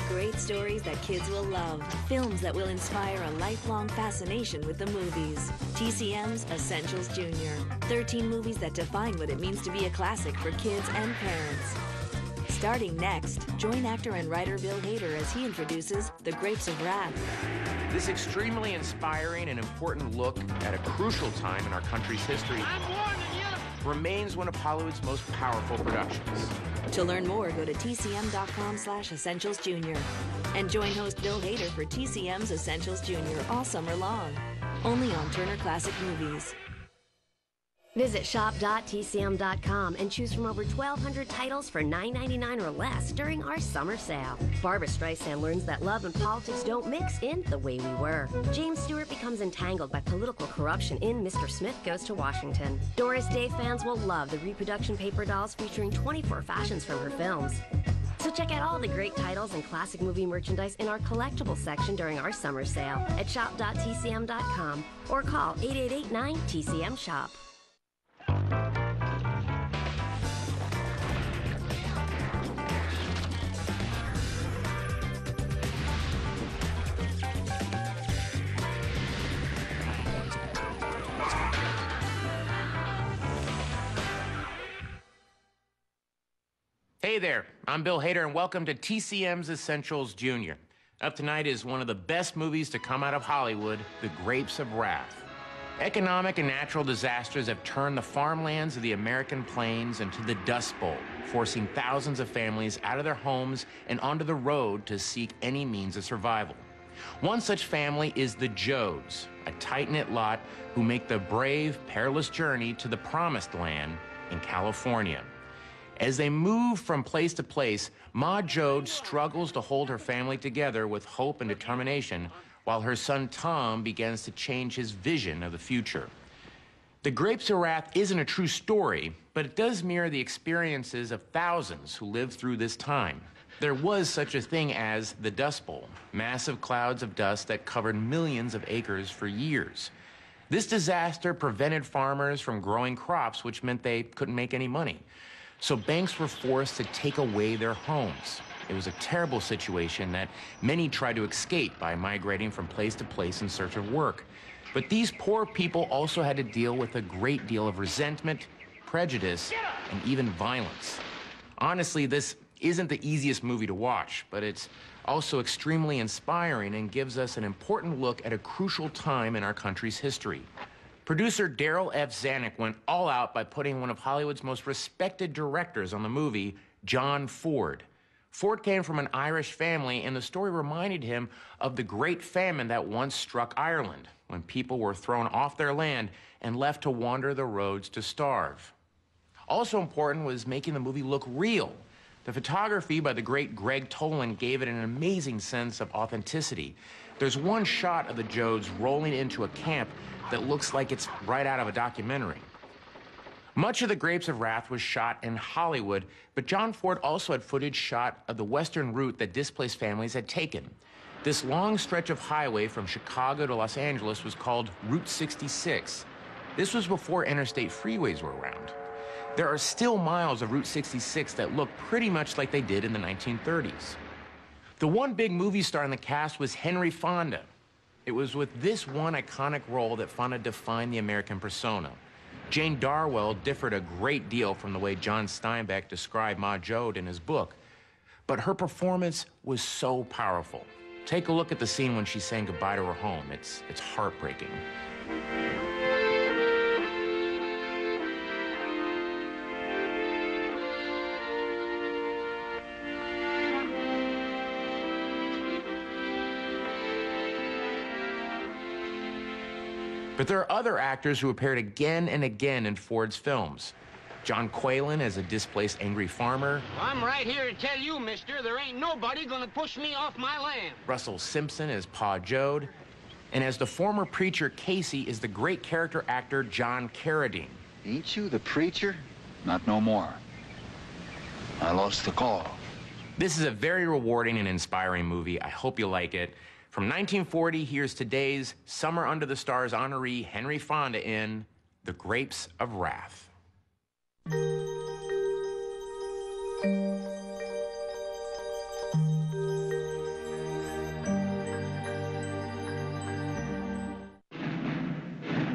Great stories that kids will love. Films that will inspire a lifelong fascination with the movies. TCM's Essentials Junior. 13 movies that define what it means to be a classic for kids and parents. Starting next, join actor and writer Bill Hader as he introduces The Grapes of Wrath. This extremely inspiring and important look at a crucial time in our country's history remains one of Hollywood's most powerful productions. To learn more, go to tcm.com/essentialsjunior and join host Bill Hader for TCM's Essentials Junior all summer long, only on Turner Classic Movies. Visit shop.tcm.com and choose from over 1,200 titles for $9.99 or less during our summer sale. Barbra Streisand learns that love and politics don't mix in The Way We Were. James Stewart becomes entangled by political corruption in Mr. Smith Goes to Washington. Doris Day fans will love the reproduction paper dolls featuring 24 fashions from her films. So check out all the great titles and classic movie merchandise in our collectibles section during our summer sale at shop.tcm.com or call 888-9-TCM-SHOP. Hey there, I'm Bill Hader, and welcome to TCM's Essentials Junior. Up tonight is one of the best movies to come out of Hollywood, The Grapes of Wrath. Economic and natural disasters have turned the farmlands of the American plains into the Dust Bowl, forcing thousands of families out of their homes and onto the road to seek any means of survival. One such family is the Joads, a tight-knit lot who make the brave, perilous journey to the Promised Land in California. As they move from place to place, Ma Joad struggles to hold her family together with hope and determination, while her son Tom begins to change his vision of the future. The Grapes of Wrath isn't a true story, but it does mirror the experiences of thousands who lived through this time. There was such a thing as the Dust Bowl, massive clouds of dust that covered millions of acres for years. This disaster prevented farmers from growing crops, which meant they couldn't make any money. So banks were forced to take away their homes. It was a terrible situation that many tried to escape by migrating from place to place in search of work. But these poor people also had to deal with a great deal of resentment, prejudice, and even violence. Honestly, this isn't the easiest movie to watch, but it's also extremely inspiring and gives us an important look at a crucial time in our country's history. Producer Darryl F. Zanuck went all out by putting one of Hollywood's most respected directors on the movie, John Ford. Ford came from an Irish family, and the story reminded him of the Great Famine that once struck Ireland, when people were thrown off their land and left to wander the roads to starve. Also important was making the movie look real. The photography by the great Greg Toland gave it an amazing sense of authenticity. There's one shot of the Joads rolling into a camp that looks like it's right out of a documentary. Much of The Grapes of Wrath was shot in Hollywood, but John Ford also had footage shot of the western route that displaced families had taken. This long stretch of highway from Chicago to Los Angeles was called Route 66. This was before interstate freeways were around. There are still miles of Route 66 that look pretty much like they did in the 1930s. The one big movie star in the cast was Henry Fonda. It was with this one iconic role that Fonda defined the American persona. Jane Darwell differed a great deal from the way John Steinbeck described Ma Joad in his book, but her performance was so powerful. Take a look at the scene when she's saying goodbye to her home. It's heartbreaking. But there are other actors who appeared again and again in Ford's films. John Quaylen as a displaced angry farmer. I'm right here to tell you, mister, there ain't nobody gonna push me off my land. Russell Simpson as Pa Joad. And as the former preacher Casey is the great character actor John Carradine. Ain't you the preacher? Not no more. I lost the call. This is a very rewarding and inspiring movie. I hope you like it. From 1940, here's today's Summer Under the Stars honoree Henry Fonda in The Grapes of Wrath.